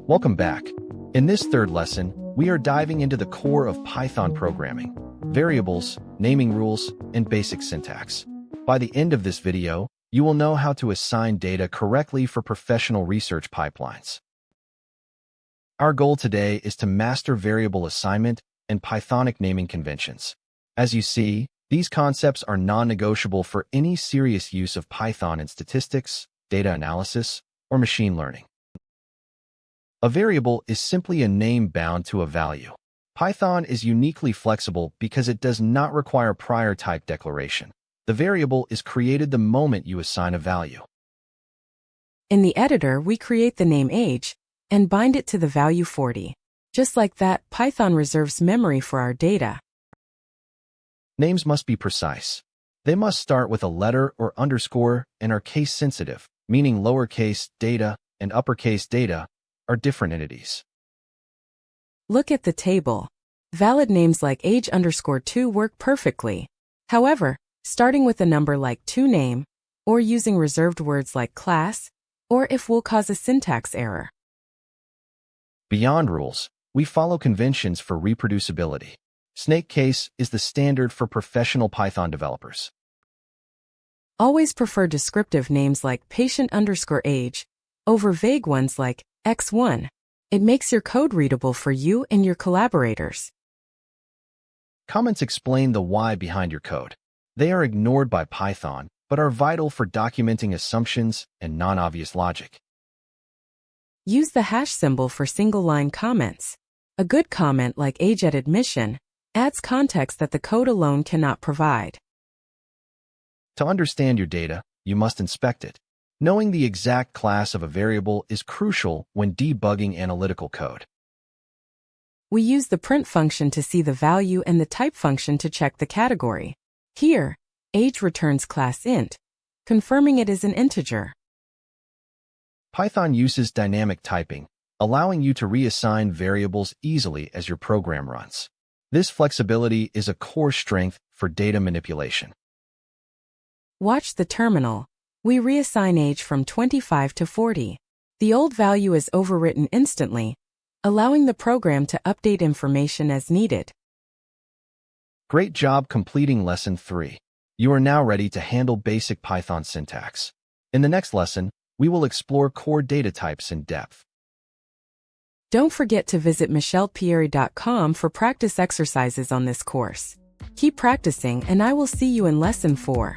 Welcome back. In this third lesson, we are diving into the core of Python programming: variables, naming rules, and basic syntax. By the end of this video, you will know how to assign data correctly for professional research pipelines. Our goal today is to master variable assignment and Pythonic naming conventions. As you see, these concepts are non-negotiable for any serious use of Python in statistics, data analysis, or machine learning. A variable is simply a name bound to a value. Python is uniquely flexible because it does not require prior type declaration. The variable is created the moment you assign a value. In the editor, we create the name age and bind it to the value 40. Just like that, Python reserves memory for our data. Names must be precise. They must start with a letter or underscore and are case-sensitive, meaning lowercase data and uppercase data are different entities. Look at the table. Valid names like age_2 work perfectly. However, starting with a number like toName, or using reserved words like class, or if will cause a syntax error. Beyond rules, we follow conventions for reproducibility. Snake case is the standard for professional Python developers. Always prefer descriptive names like patient_age over vague ones like X1. It makes your code readable for you and your collaborators. Comments explain the why behind your code. They are ignored by Python, but are vital for documenting assumptions and non-obvious logic. Use the hash symbol for single-line comments. A good comment like age at admission adds context that the code alone cannot provide. To understand your data, you must inspect it. Knowing the exact class of a variable is crucial when debugging analytical code. We use the print function to see the value and the type function to check the category. Here, age returns class int, confirming it is an integer. Python uses dynamic typing, allowing you to reassign variables easily as your program runs. This flexibility is a core strength for data manipulation. Watch the terminal. We reassign age from 25 to 40. The old value is overwritten instantly, allowing the program to update information as needed. Great job completing Lesson 3. You are now ready to handle basic Python syntax. In the next lesson, we will explore core data types in depth. Don't forget to visit michellepierre.com for practice exercises on this course. Keep practicing, and I will see you in Lesson 4.